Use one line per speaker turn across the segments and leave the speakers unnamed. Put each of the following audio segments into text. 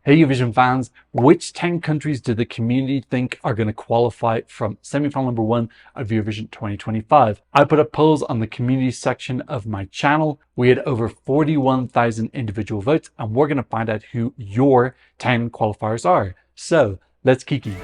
Hey Eurovision fans, which 10 countries do the community think are going to qualify from semi-final number 1 of Eurovision 2025? I put up polls on the community section of my channel. We had over 41,000 individual votes, and we're going to find out who your 10 qualifiers are. So let's kiki.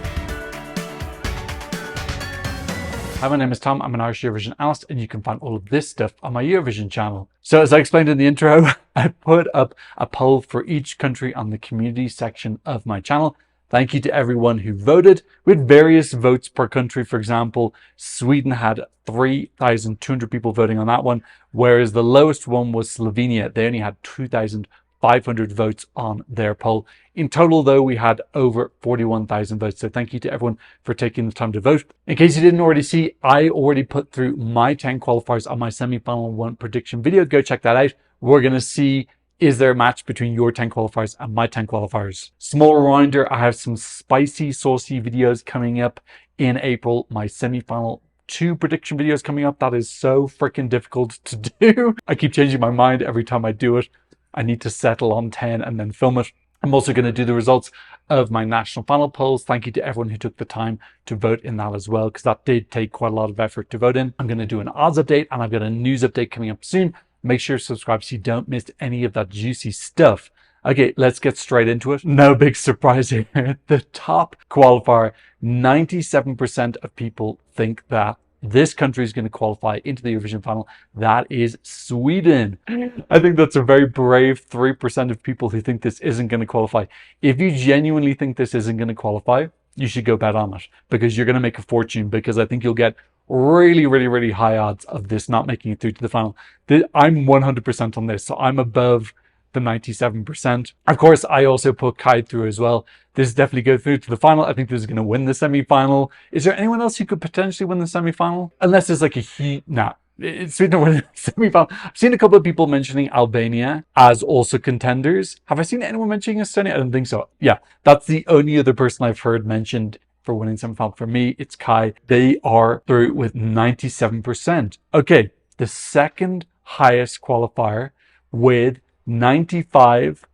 Hi, my name is Tom. I'm an Irish Eurovision analyst, and you can find all of this stuff on my Eurovision channel. So as I explained in the intro, I put up a poll for each country on the community section of my channel. Thank you to everyone who voted. We had various votes per country. For example, Sweden had 3,200 people voting on that one, whereas the lowest one was Slovenia. They only had 2,500 votes on their poll. In total, though, we had over 41,000 votes. So thank you to everyone for taking the time to vote. In case you didn't already see, I already put through my 10 qualifiers on my semi-final 1 prediction video. Go check that out. We're going to see, is there a match between your 10 qualifiers and my 10 qualifiers? Small reminder, I have some spicy, saucy videos coming up in April. My semi-final 2 prediction videos coming up. That is so freaking difficult to do. I keep changing my mind every time I do it. I need to settle on 10 and then film it. I'm also going to do the results of my national final polls. Thank you to everyone who took the time to vote in that as well, because that did take quite a lot of effort to vote in. I'm going to do an odds update, and I've got a news update coming up soon. Make sure to subscribe so you don't miss any of that juicy stuff. Okay, let's get straight into it. No big surprise here. The top qualifier, 97% of people think that this country is going to qualify into the Eurovision final. That is Sweden. I think that's a very brave 3% of people who think this isn't going to qualify. If you genuinely think this isn't going to qualify, you should go bet on it, because you're going to make a fortune, because I think you'll get really high odds of this not making it through to the final. I'm 100% on this, so I'm above the 97%. Of course, I also put Kai through as well. This definitely go through to the final. I think this is going to win the semi-final. Is there anyone else who could potentially win the semi-final? Unless there's like a huge... Nah, it's Sweden winning the semi-final. I've seen a couple of people mentioning Albania as also contenders. Have I seen anyone mentioning Estonia? I don't think so. Yeah, that's the only other person I've heard mentioned for winning semi-final. For me, it's Kai. They are through with 97%. Okay, the second highest qualifier with 95%.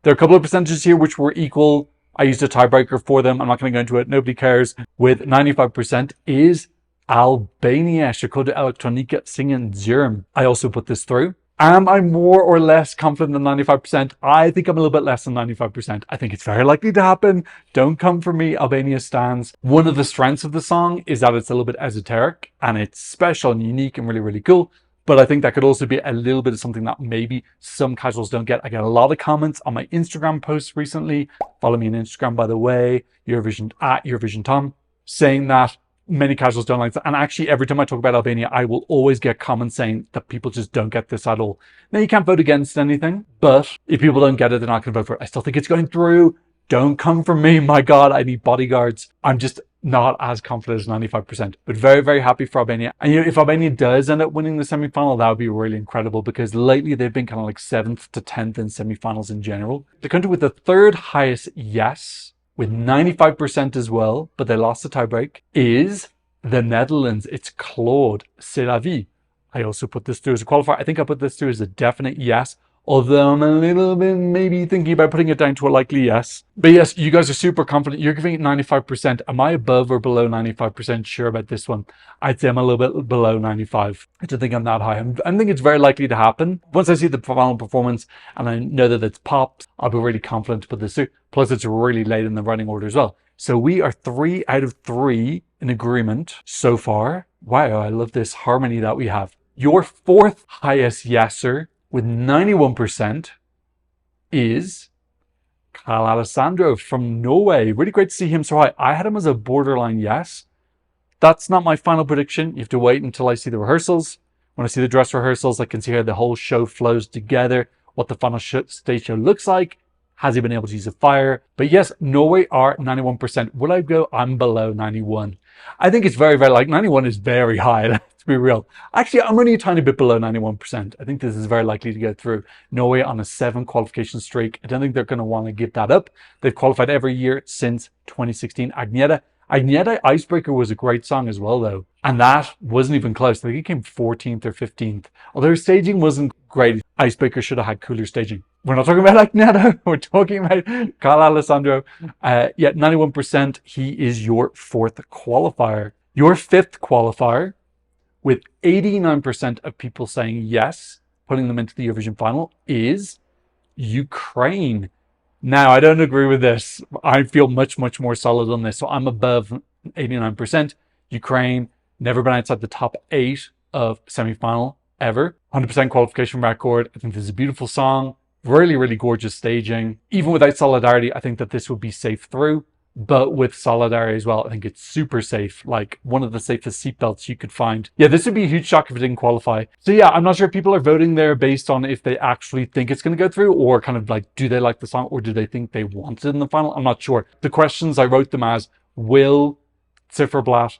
There are a couple of percentages here which were equal. I used a tiebreaker for them. I'm not going to go into it. Nobody cares. With 95% is Albania. Shkoda Elektronika Smthngnw. I also put this through. Am I more or less confident than 95%? I think I'm a little bit less than 95%. I think it's very likely to happen. Don't come for me, Albania stans. One of the strengths of the song is that it's a little bit esoteric, and it's special and unique and really cool. But I think that could also be a little bit of something that maybe some casuals don't get. I get a lot of comments on my Instagram posts recently. Follow me on Instagram, by the way, Eurovision at Eurovision Tom, saying that many casuals don't like that. And actually, every time I talk about Albania, I will always get comments saying that people just don't get this at all. Now, you can't vote against anything, but if people don't get it, they're not going to vote for it. I still think it's going through. Don't come for me. My God, I need bodyguards. I'm just not as confident as 95%, but very happy for Albania. And you know, if Albania does end up winning the semi-final, that would be really incredible, because lately they've been kind of like 7th to 10th in semi-finals in general. The country with the third highest yes, with 95% as well, but they lost the tiebreak, is the Netherlands. It's Claude, C'est la vie. I also put this through as a qualifier. I think I put this through as a definite yes, although I'm a little bit maybe thinking about putting it down to a likely yes. But yes, you guys are super confident. You're giving it 95%. Am I above or below 95% sure about this one? I'd say I'm a little bit below 95. I don't think I'm that high. I think it's very likely to happen. Once I see the final performance and I know that it's pops, I'll be really confident to put this through. Plus, it's really late in the running order as well. So we are 3 out of 3 in agreement so far. Wow, I love this harmony that we have. Your fourth highest yeser, with 91%, is Carl Alessandro from Norway. Really great to see him so high. I had him as a borderline yes. That's not my final prediction. You have to wait until I see the rehearsals. When I see the dress rehearsals, I can see how the whole show flows together, what the final stage show looks like. Has he been able to use a fire? But yes, Norway are 91%. Will I go? I'm below 91. I think it's very like 91 is very high. Let's be real. Actually, I'm only a tiny bit below 91%. I think this is very likely to go through. Norway on a 7 qualification streak. I don't think they're going to want to give that up. They've qualified every year since 2016. Agneta Icebreaker was a great song as well, though. And that wasn't even close. I think it came 14th or 15th. Although staging wasn't great. Icebreaker should have had cooler staging. We're not talking about like Neto. We're talking about Kyle Alessandro. Yeah, 91%. He is your fourth qualifier. Your fifth qualifier, with 89% of people saying yes, putting them into the Eurovision final, is Ukraine. Now, I don't agree with this. I feel much, much more solid on this. So I'm above 89%. Ukraine, never been outside the top 8 of semi-final ever. 100% qualification record. I think this is a beautiful song. Really, really gorgeous staging. Even without Solidarity, I think that this would be safe through. But with Solidarity as well, I think it's super safe. Like one of the safest seatbelts you could find. Yeah, this would be a huge shock if it didn't qualify. So yeah, I'm not sure if people are voting there based on if they actually think it's going to go through, or kind of like, do they like the song, or do they think they want it in the final? I'm not sure. The questions, I wrote them as, will Zifferblatt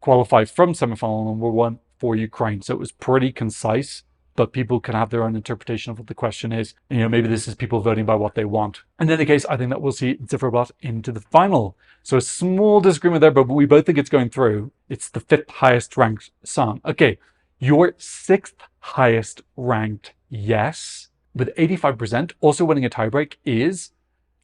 qualify from semifinal number 1 for Ukraine? So it was pretty concise, but people can have their own interpretation of what the question is. You know, maybe this is people voting by what they want. In any case, I think that we'll see Zifferblatt into the final. So a small disagreement there, but we both think it's going through. It's the 5th highest ranked song. Okay, your 6th highest ranked yes, with 85%, also winning a tiebreak, is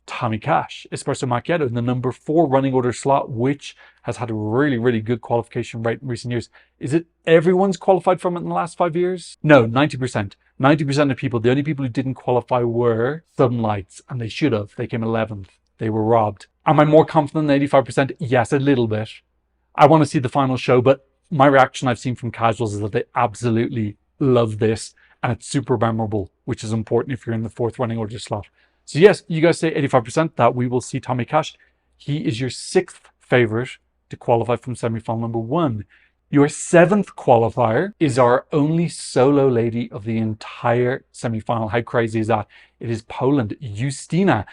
Tommy Cash, Espresso Macchiato, in the number 4 running order slot, which has had a really, really good qualification rate in recent years. Is it everyone's qualified from it in the last 5 years? No, 90%. 90% of people, the only people who didn't qualify were Southern Lights, and they should have. They came 11th. They were robbed. Am I more confident than 85%? Yes, a little bit. I want to see the final show, but my reaction I've seen from casuals is that they absolutely love this, and it's super memorable, which is important if you're in the 4th running order slot. So yes, you guys say 85% that we will see Tommy Cash. He is your 6th favorite to qualify from semi-final number 1. Your 7th qualifier is our only solo lady of the entire semi-final. How crazy is that? It is Poland, Justyna.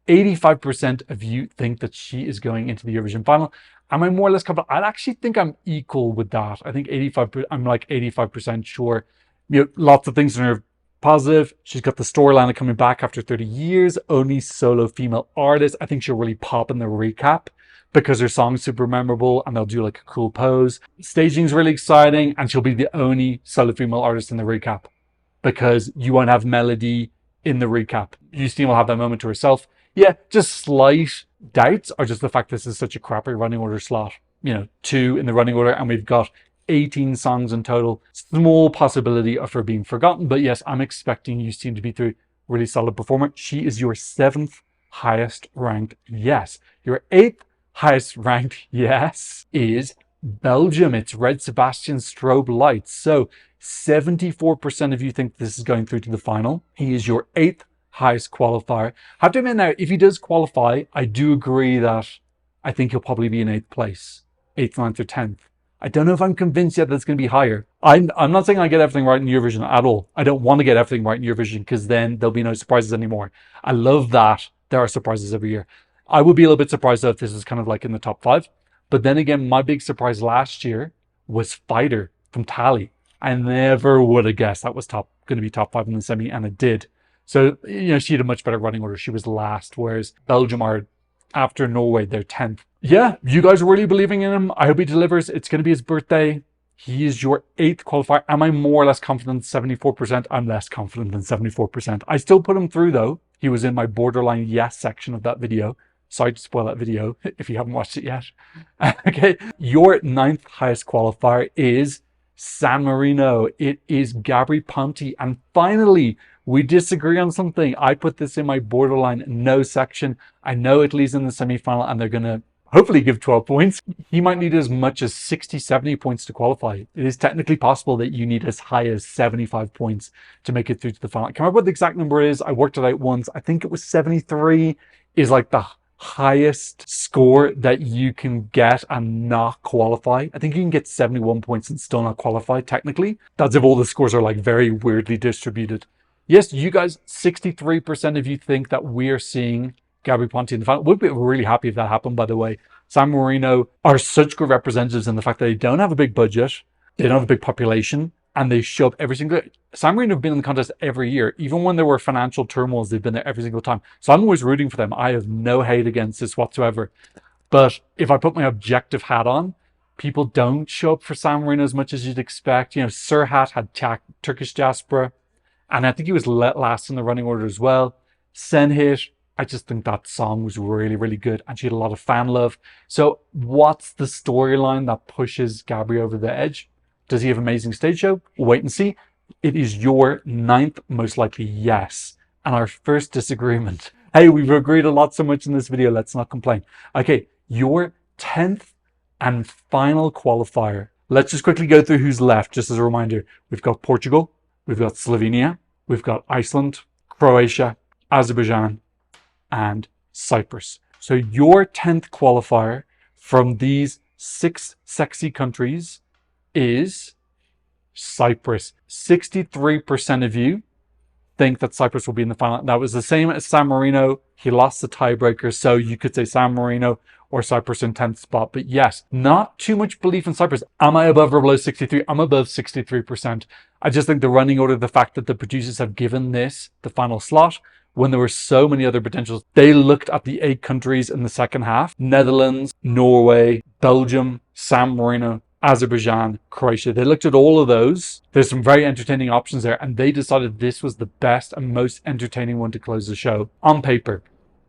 85% of you think that she is going into the Eurovision final. Am I more or less confident? I actually think I'm equal with that. I think 85%, I'm like 85% sure. You know, lots of things in her positive. She's got the storyline of coming back after 30 years, only solo female artist. I think she'll really pop in the recap because her song's super memorable and they'll do like a cool pose. Staging's really exciting, and she'll be the only solo female artist in the recap because you won't have Melody in the recap. Justine will have that moment to herself. Yeah, just slight doubts, or just the fact this is such a crappy running order slot. You know, 2 in the running order, and we've got 18 songs in total. Small possibility of her being forgotten, but yes, I'm expecting Justine to be through. Really solid performer. She is your 7th highest ranked yes. Your 8th highest ranked yes is Belgium. It's Red Sebastian Strobe Lights. So 74% of you think this is going through to the final. He is your 8th highest qualifier. I have to admit now, if he does qualify, I do agree that I think he'll probably be in 8th place, 8th, 9th, or 10th. I don't know if I'm convinced yet that it's going to be higher. I'm not saying I get everything right in Eurovision at all. I don't want to get everything right in Eurovision because then there'll be no surprises anymore. I love that there are surprises every year. I would be a little bit surprised though if this is kind of like in the top 5. But then again, my big surprise last year was Fighter from Tally. I never would have guessed that was going to be top 5 in the semi, and it did. So, you know, she had a much better running order. She was last, whereas Belgium are, after Norway, they're 10th. Yeah, you guys are really believing in him. I hope he delivers. It's going to be his birthday. He is your 8th qualifier. Am I more or less confident than 74%? I'm less confident than 74%. I still put him through though. He was in my borderline yes section of that video. Sorry to spoil that video if you haven't watched it yet. Okay, your 9th highest qualifier is San Marino. It is Gabri Ponte. And finally, we disagree on something. I put this in my borderline no section. I know Italy's in the semi-final and they're going to hopefully give 12 points. He might need as much as 60, 70 points to qualify. It is technically possible that you need as high as 75 points to make it through to the final. I can't remember what the exact number is. I worked it out once. I think it was 73 is like the highest score that you can get and not qualify. I think you can get 71 points and still not qualify technically. That's if all the scores are like very weirdly distributed. Yes, you guys, 63% of you think that we're seeing Gabri Ponte in the final. We'd be really happy if that happened, by the way. San Marino are such good representatives in the fact that they don't have a big budget, they don't have a big population, and they show up every single... San Marino have been in the contest every year. Even when there were financial turmoils, they've been there every single time. So I'm always rooting for them. I have no hate against this whatsoever. But if I put my objective hat on, people don't show up for San Marino as much as you'd expect. You know, Serhat had Turkish diaspora. And I think he was last in the running order as well. Senhit, I just think that song was really, really good. And she had a lot of fan love. So what's the storyline that pushes Gabri over the edge? Does he have an amazing stage show? We'll wait and see. It is your 9th most likely yes. And our first disagreement. Hey, we've agreed a lot so much in this video. Let's not complain. Okay, your 10th and final qualifier. Let's just quickly go through who's left. Just as a reminder, we've got Portugal, we've got Slovenia, we've got Iceland, Croatia, Azerbaijan, and Cyprus. So your 10th qualifier from these 6 sexy countries is Cyprus. 63% of you think that Cyprus will be in the final. That was the same as San Marino. He lost the tiebreaker, so you could say San Marino or Cyprus in 10th spot. But yes, not too much belief in Cyprus. Am I above or below 63? I'm above 63%. I just think the running order, the fact that the producers have given this the final slot when there were so many other potentials. They looked at the 8 countries in the second half: Netherlands, Norway, Belgium, San Marino, Azerbaijan, Croatia. They looked at all of those. There's some very entertaining options there, and they decided this was the best and most entertaining one to close the show on paper.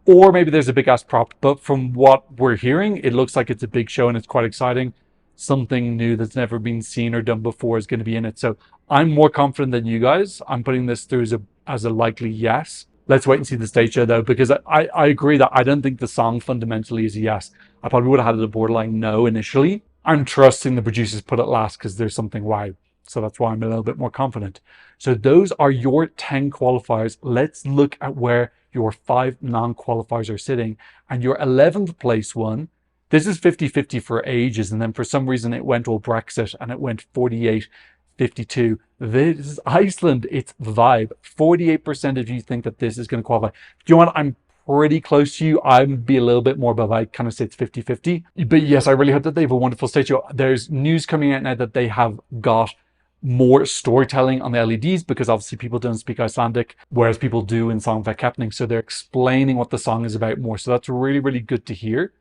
Or maybe there's a big ass prop, but from what we're hearing, it looks like it's a big show and it's quite exciting. Something new that's never been seen or done before is going to be in it. So I'm more confident than you guys. I'm putting this through as a likely yes. Let's wait and see the stage show though, because I agree that I don't think the song fundamentally is a yes. I probably would have had it a borderline no initially. I'm trusting the producers put it last because there's something wow. So that's why I'm a little bit more confident. So those are your 10 qualifiers. Let's look at where your 5 non-qualifiers are sitting. And your 11th place one, this is 50-50 for ages. And then for some reason it went all Brexit and it went 48-52. This is Iceland. It's Vibe. 48% of you think that this is going to qualify. Do you know what? I'm pretty close to you. I'd be a little bit more above. I kind of say it's 50-50. But yes, I really hope that they have a wonderful stage show. There's news coming out now that they have got more storytelling on the LEDs, because obviously people don't speak Icelandic, whereas people do in Smthngnw. So they're explaining what the song is about more. So that's really, really good to hear.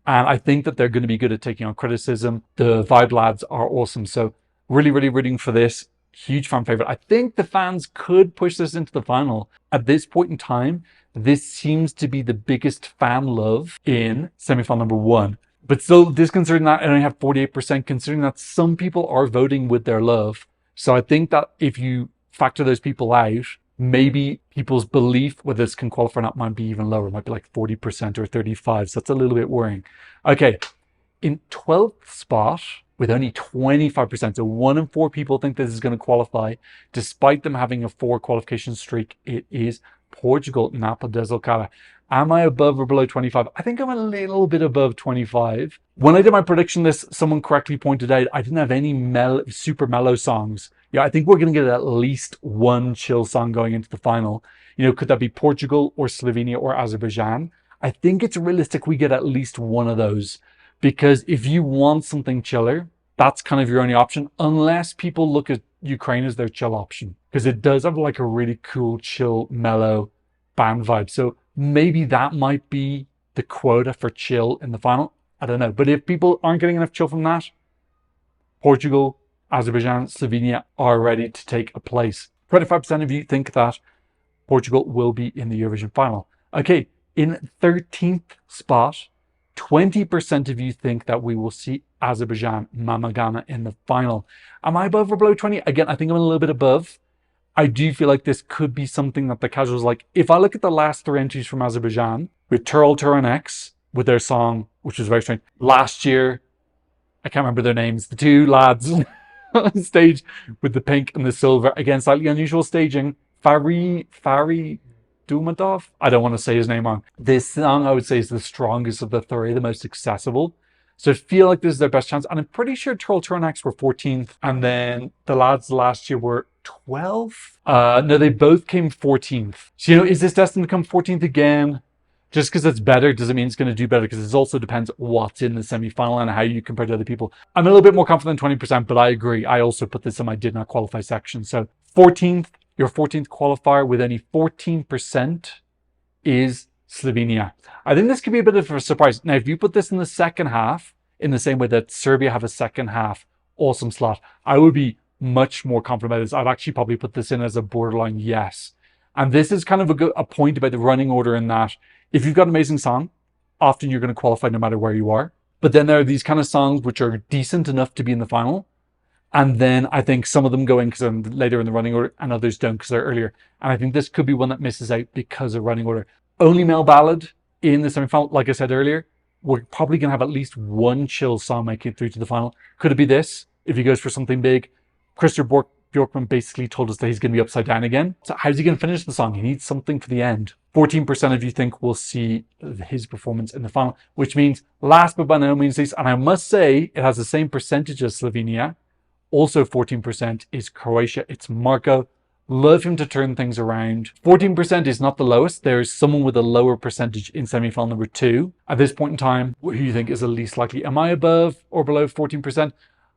And I think that they're going to be good at taking on criticism. The Vibe lads are awesome. So really, really rooting for this. Huge fan favorite. I think the fans could push this into the final. At this point in time, this seems to be the biggest fan love in semi-final number 1. But still, disconcerting that I only have 48%, considering that some people are voting with their love. So I think that if you factor those people out, maybe people's belief whether this can qualify or not might be even lower. It might be like 40% or 35%. So that's a little bit worrying. Okay, in 12th spot, with only 25%, so 1 in 4 people think this is going to qualify, despite them having a 4 qualification streak, it is Portugal, Napa Deslocada. Am I above or below 25? I think I'm a little bit above 25. When I did my prediction list, someone correctly pointed out I didn't have any super mellow songs. Yeah, I think we're going to get at least one chill song going into the final. You know, could that be Portugal or Slovenia or Azerbaijan? I think it's realistic we get at least one of those, because if you want something chiller, that's kind of your only option, unless people look at Ukraine as their chill option, because it does have like a really cool, chill, mellow band vibe. So maybe that might be the quota for chill in the final. I don't know. But if people aren't getting enough chill from that, Portugal, Azerbaijan, Slovenia are ready to take a place. 25% of you think that Portugal will be in the Eurovision final. Okay, in 13th spot, 20% of you think that we will see Azerbaijan, Mamagana in the final. Am I above or below 20? Again, I think I'm a little bit above. I do feel like this could be something that the casuals like. If I look at the last 3 entries from Azerbaijan, with Turl Turan X, with their song, which was very strange. Last year, I can't remember their names, the 2 lads on stage with the pink and the silver. Again, slightly unusual staging. Fari Dumadov? I don't want to say his name wrong. This song, I would say, is the strongest of the 3, the most accessible. So I feel like this is their best chance. And I'm pretty sure Turl Turan X were 14th. And then the lads last year were 12th. No, they both came 14th. So, you know, is this destined to come 14th again? Just because it's better doesn't mean it's going to do better, because it also depends what's in the semi-final and how you compare to other people. I'm a little bit more confident than 20%, but I agree. I also put this in my did not qualify section. So 14th, your 14th qualifier with only 14% is Slovenia. I think this could be a bit of a surprise. Now, if you put this in the second half, in the same way that Serbia have a second half awesome slot, I would be much more confident about this. I'd actually probably put this in as a borderline yes. And this is kind of a point about the running order in that if you've got an amazing song, often you're going to qualify no matter where you are. But then there are these kind of songs which are decent enough to be in the final. And then I think some of them go in because they're later in the running order and others don't because they're earlier. And I think this could be one that misses out because of running order. Only male ballad in the semi-final, like I said earlier, we're probably going to have at least one chill song making it through to the final. Could it be this? If he goes for something big. Christopher Bjorkman basically told us that he's going to be upside down again. So how's he going to finish the song? He needs something for the end. 14% of you think we'll see his performance in the final, which means last but by no means least, and I must say it has the same percentage as Slovenia. Also 14% is Croatia. It's Marko. Love him to turn things around. 14% is not the lowest. There's someone with a lower percentage in semi-final number 2. At this point in time, who do you think is the least likely? Am I above or below 14%?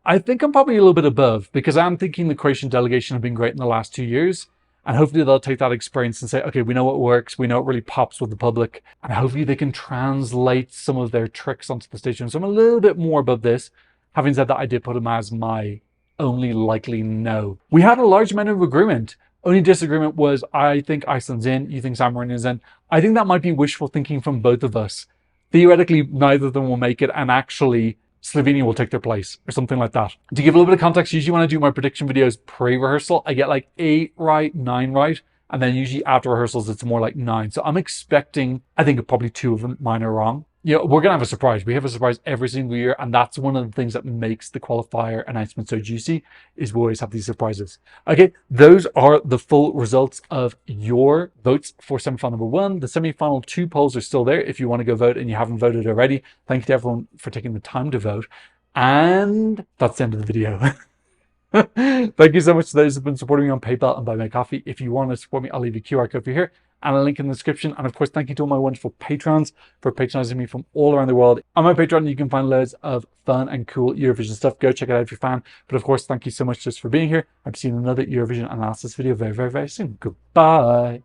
I think I'm probably a little bit above because I'm thinking the Croatian delegation have been great in the last 2 years. And hopefully they'll take that experience and say, okay, we know what works. We know it really pops with the public. And hopefully they can translate some of their tricks onto the stage. So I'm a little bit more above this. Having said that, I did put him as my only likely no. We had a large amount of agreement. Only disagreement was, I think Iceland's in, you think San Marino is in. I think that might be wishful thinking from both of us. Theoretically, neither of them will make it, and actually Slovenia will take their place or something like that. To give a little bit of context, usually when I do my prediction videos pre-rehearsal, I get like 8 right, 9 right. And then usually after rehearsals, it's more like 9. So I'm expecting, I think probably 2 of them, mine are wrong. You know, we're going to have a surprise. We have a surprise every single year. And that's one of the things that makes the qualifier announcement so juicy is we always have these surprises. Okay, those are the full results of your votes for semi-final number 1. The semi-final 2 polls are still there if you want to go vote and you haven't voted already. Thank you to everyone for taking the time to vote. And that's the end of the video. Thank you so much to those who've been supporting me on PayPal and Buy My Coffee. If you want to support me, I'll leave a QR code for here and a link in the description. And of course, thank you to all my wonderful patrons for patronizing me from all around the world. On my Patreon, you can find loads of fun and cool Eurovision stuff. Go check it out if you're a fan. But of course, thank you so much just for being here. I'll see you in another Eurovision analysis video very, very, very soon. Goodbye.